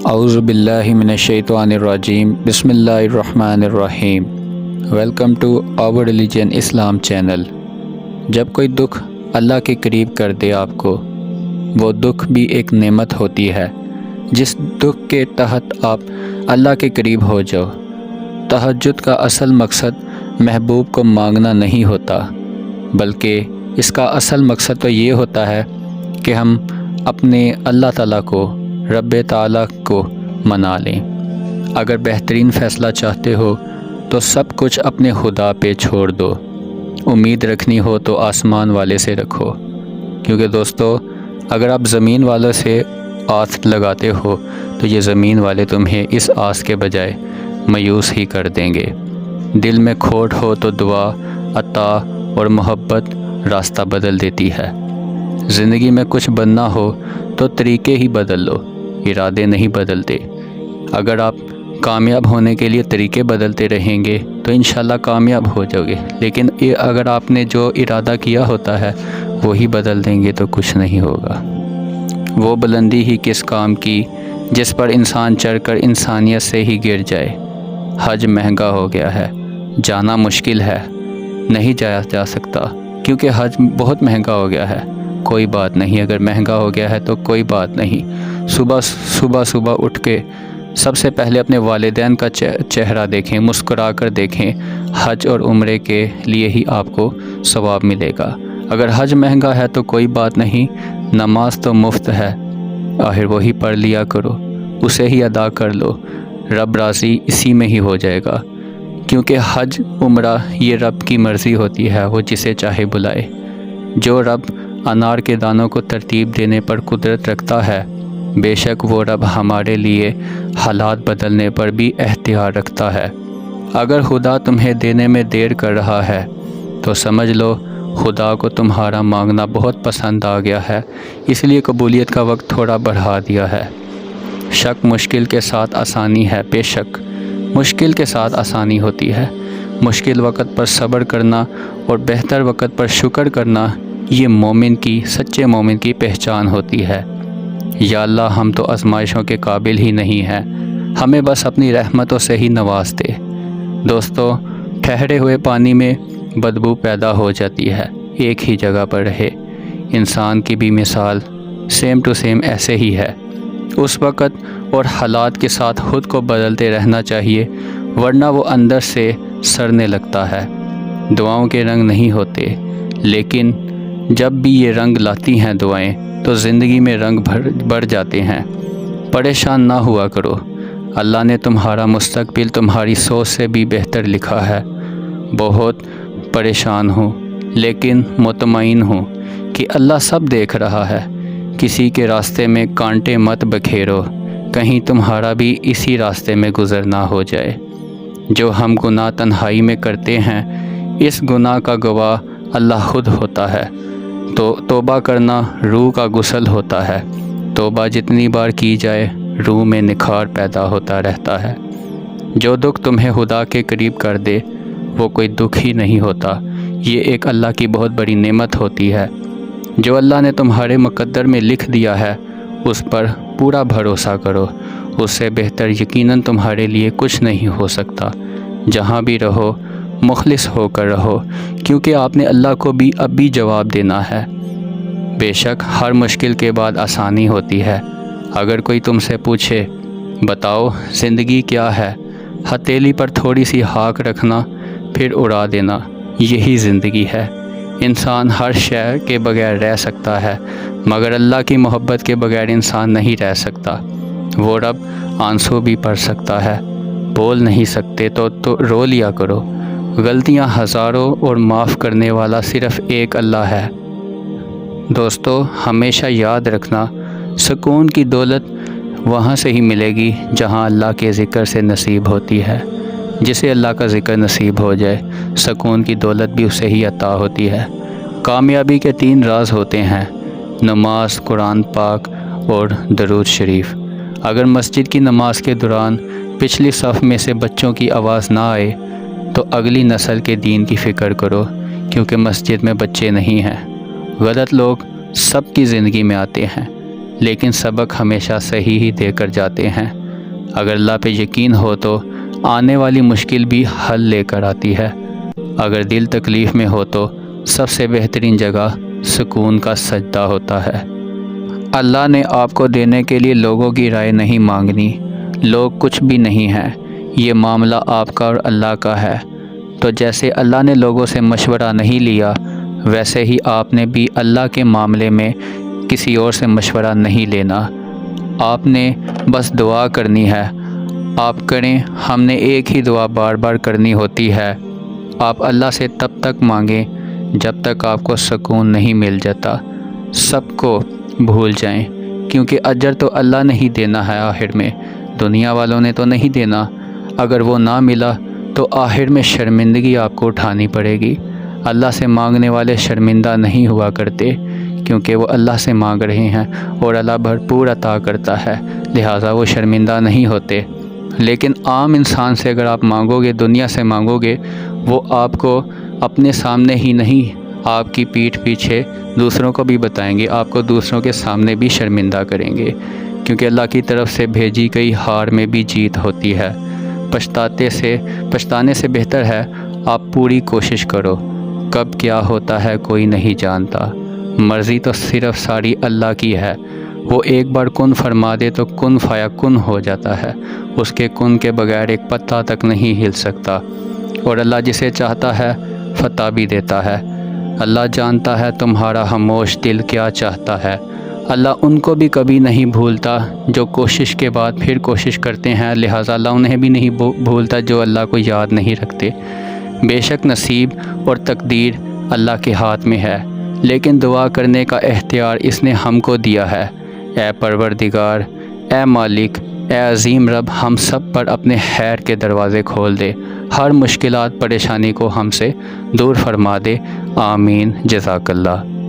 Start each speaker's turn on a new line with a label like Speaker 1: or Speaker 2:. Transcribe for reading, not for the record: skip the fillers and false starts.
Speaker 1: اعوذ باللہ من الشیطان الرجیم بسم اللہ الرحمن الرحیم۔ Welcome to our religion Islam channel. جب کوئی دکھ اللہ کے قریب کر دے آپ کو، وہ دکھ بھی ایک نعمت ہوتی ہے۔ جس دکھ کے تحت آپ اللہ کے قریب ہو جاؤ۔ تہجد کا اصل مقصد محبوب کو مانگنا نہیں ہوتا، بلکہ اس کا اصل مقصد تو یہ ہوتا ہے کہ ہم اپنے اللہ تعالیٰ کو، رب تعالیٰ کو منا لیں۔ اگر بہترین فیصلہ چاہتے ہو تو سب کچھ اپنے خدا پہ چھوڑ دو۔ امید رکھنی ہو تو آسمان والے سے رکھو، کیونکہ دوستو اگر آپ زمین والوں سے آس لگاتے ہو تو یہ زمین والے تمہیں اس آس کے بجائے مایوس ہی کر دیں گے۔ دل میں کھوٹ ہو تو دعا، عطا اور محبت راستہ بدل دیتی ہے۔ زندگی میں کچھ بننا ہو تو طریقے ہی بدل لو، ارادے نہیں بدلتے۔ اگر آپ کامیاب ہونے کے لیے طریقے بدلتے رہیں گے تو انشاءاللہ کامیاب ہو جاؤ گے، لیکن اگر آپ نے جو ارادہ کیا ہوتا ہے وہی بدل دیں گے تو کچھ نہیں ہوگا۔ وہ بلندی ہی کس کام کی جس پر انسان چڑھ کر انسانیت سے ہی گر جائے۔ حج مہنگا ہو گیا ہے، جانا مشکل ہے، نہیں جایا جا سکتا کیونکہ حج بہت مہنگا ہو گیا ہے۔ کوئی بات نہیں، اگر مہنگا ہو گیا ہے تو کوئی بات نہیں۔ صبح اٹھ کے سب سے پہلے اپنے والدین کا چہرہ دیکھیں، مسکرا کر دیکھیں۔ حج اور عمرے کے لیے ہی آپ کو ثواب ملے گا۔ اگر حج مہنگا ہے تو کوئی بات نہیں، نماز تو مفت ہے، آخر وہی پڑھ لیا کرو، اسے ہی ادا کر لو، رب راضی اسی میں ہی ہو جائے گا۔ کیونکہ حج عمرہ یہ رب کی مرضی ہوتی ہے، وہ جسے چاہے بلائے۔ جو رب انار کے دانوں کو ترتیب دینے پر قدرت رکھتا ہے، بے شک وہ رب ہمارے لیے حالات بدلنے پر بھی اختیار رکھتا ہے۔ اگر خدا تمہیں دینے میں دیر کر رہا ہے تو سمجھ لو خدا کو تمہارا مانگنا بہت پسند آ گیا ہے، اس لیے قبولیت کا وقت تھوڑا بڑھا دیا ہے۔ شک مشکل کے ساتھ آسانی ہے، بے شک مشکل کے ساتھ آسانی ہوتی ہے۔ مشکل وقت پر صبر کرنا اور بہتر وقت پر شکر کرنا، یہ مومن کی، سچے مومن کی پہچان ہوتی ہے۔ یا اللہ ہم تو آزمائشوں کے قابل ہی نہیں ہیں، ہمیں بس اپنی رحمتوں سے ہی نواز دے۔ دوستو ٹھہرے ہوئے پانی میں بدبو پیدا ہو جاتی ہے، ایک ہی جگہ پر رہے۔ انسان کی بھی مثال سیم ٹو سیم ایسے ہی ہے۔ اس وقت اور حالات کے ساتھ خود کو بدلتے رہنا چاہیے، ورنہ وہ اندر سے سڑنے لگتا ہے۔ دعاؤں کے رنگ نہیں ہوتے، لیکن جب بھی یہ رنگ لاتی ہیں دعائیں تو زندگی میں رنگ بڑھ جاتے ہیں۔ پریشان نہ ہوا کرو، اللہ نے تمہارا مستقبل تمہاری سوچ سے بھی بہتر لکھا ہے۔ بہت پریشان ہوں لیکن مطمئن ہوں کہ اللہ سب دیکھ رہا ہے۔ کسی کے راستے میں کانٹے مت بکھیرو، کہیں تمہارا بھی اسی راستے میں گزر نہ ہو جائے۔ جو ہم گناہ تنہائی میں کرتے ہیں، اس گناہ کا گواہ اللہ خود ہوتا ہے۔ تو توبہ کرنا روح کا غسل ہوتا ہے۔ توبہ جتنی بار کی جائے روح میں نکھار پیدا ہوتا رہتا ہے۔ جو دکھ تمہیں خدا کے قریب کر دے وہ کوئی دکھ ہی نہیں ہوتا، یہ ایک اللہ کی بہت بڑی نعمت ہوتی ہے۔ جو اللہ نے تمہارے مقدر میں لکھ دیا ہے اس پر پورا بھروسہ کرو، اس سے بہتر یقیناً تمہارے لیے کچھ نہیں ہو سکتا۔ جہاں بھی رہو مخلص ہو کر رہو، کیونکہ آپ نے اللہ کو بھی اب بھی جواب دینا ہے۔ بے شک ہر مشکل کے بعد آسانی ہوتی ہے۔ اگر کوئی تم سے پوچھے بتاؤ زندگی کیا ہے، ہتھیلی پر تھوڑی سی ہاک رکھنا پھر اڑا دینا، یہی زندگی ہے۔ انسان ہر شے کے بغیر رہ سکتا ہے، مگر اللہ کی محبت کے بغیر انسان نہیں رہ سکتا۔ وہ رب آنسو بھی پڑھ سکتا ہے، بول نہیں سکتے تو رو لیا کرو۔ غلطیاں ہزاروں اور معاف کرنے والا صرف ایک اللہ ہے۔ دوستو ہمیشہ یاد رکھنا، سکون کی دولت وہاں سے ہی ملے گی جہاں اللہ کے ذکر سے نصیب ہوتی ہے۔ جسے اللہ کا ذکر نصیب ہو جائے، سکون کی دولت بھی اسے ہی عطا ہوتی ہے۔ کامیابی کے 3 راز ہوتے ہیں: نماز، قرآن پاک اور درود شریف۔ اگر مسجد کی نماز کے دوران پچھلی صف میں سے بچوں کی آواز نہ آئے تو اگلی نسل کے دین کی فکر کرو، کیونکہ مسجد میں بچے نہیں ہیں۔ غلط لوگ سب کی زندگی میں آتے ہیں، لیکن سبق ہمیشہ صحیح ہی دے کر جاتے ہیں۔ اگر اللہ پہ یقین ہو تو آنے والی مشکل بھی حل لے کر آتی ہے۔ اگر دل تکلیف میں ہو تو سب سے بہترین جگہ سکون کا سجدہ ہوتا ہے۔ اللہ نے آپ کو دینے کے لیے لوگوں کی رائے نہیں مانگنی۔ لوگ کچھ بھی نہیں ہیں، یہ معاملہ آپ کا اور اللہ کا ہے۔ تو جیسے اللہ نے لوگوں سے مشورہ نہیں لیا، ویسے ہی آپ نے بھی اللہ کے معاملے میں کسی اور سے مشورہ نہیں لینا۔ آپ نے بس دعا کرنی ہے۔ آپ کریں، ہم نے ایک ہی دعا بار بار کرنی ہوتی ہے۔ آپ اللہ سے تب تک مانگیں جب تک آپ کو سکون نہیں مل جاتا۔ سب کو بھول جائیں، کیونکہ اجر تو اللہ نے ہی دینا ہے، آخر میں دنیا والوں نے تو نہیں دینا۔ اگر وہ نہ ملا تو آخر میں شرمندگی آپ کو اٹھانی پڑے گی۔ اللہ سے مانگنے والے شرمندہ نہیں ہوا کرتے، کیونکہ وہ اللہ سے مانگ رہے ہیں اور اللہ بھرپور عطا کرتا ہے، لہٰذا وہ شرمندہ نہیں ہوتے۔ لیکن عام انسان سے اگر آپ مانگو گے، دنیا سے مانگو گے، وہ آپ کو اپنے سامنے ہی نہیں، آپ کی پیٹھ پیچھے دوسروں کو بھی بتائیں گے، آپ کو دوسروں کے سامنے بھی شرمندہ کریں گے، کیونکہ اللہ کی طرف سے بھیجی گئی ہار میں بھی جیت ہوتی ہے۔ پچھتانے سے بہتر ہے آپ پوری کوشش کرو۔ کب کیا ہوتا ہے کوئی نہیں جانتا، مرضی تو صرف ساری اللہ کی ہے۔ وہ ایک بار کن فرما دے تو کن فیا کن ہو جاتا ہے، اس کے کن کے بغیر ایک پتا تک نہیں ہل سکتا، اور اللہ جسے چاہتا ہے فتح بھی دیتا ہے۔ اللہ جانتا ہے تمہارا خاموش دل کیا چاہتا ہے۔ اللہ ان کو بھی کبھی نہیں بھولتا جو کوشش کے بعد پھر کوشش کرتے ہیں، لہٰذا اللہ انہیں بھی نہیں بھولتا جو اللہ کو یاد نہیں رکھتے۔ بے شک نصیب اور تقدیر اللہ کے ہاتھ میں ہے، لیکن دعا کرنے کا اختیار اس نے ہم کو دیا ہے۔ اے پروردگار، اے مالک، اے عظیم رب، ہم سب پر اپنے خیر کے دروازے کھول دے، ہر مشکلات پریشانی کو ہم سے دور فرما دے۔ آمین۔ جزاک اللہ۔